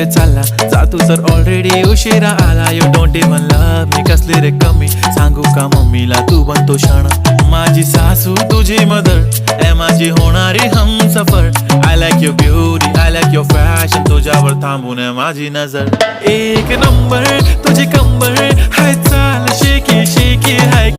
कुठे चालला जा तू तर ऑलरेडी उशिरा आला. You don't even love me, कसली रे कमी सांगू का मम्मीला तू बनतो शाणा. माझी सासू तुझी मदर ए माझी होणारी Humsafar. I like your beauty, I like your fashion, तुझ्यावर थांबून आहे माझी नजर. एक नंबर तुझी कंबर हाय चाल शेकी शेकी हाय.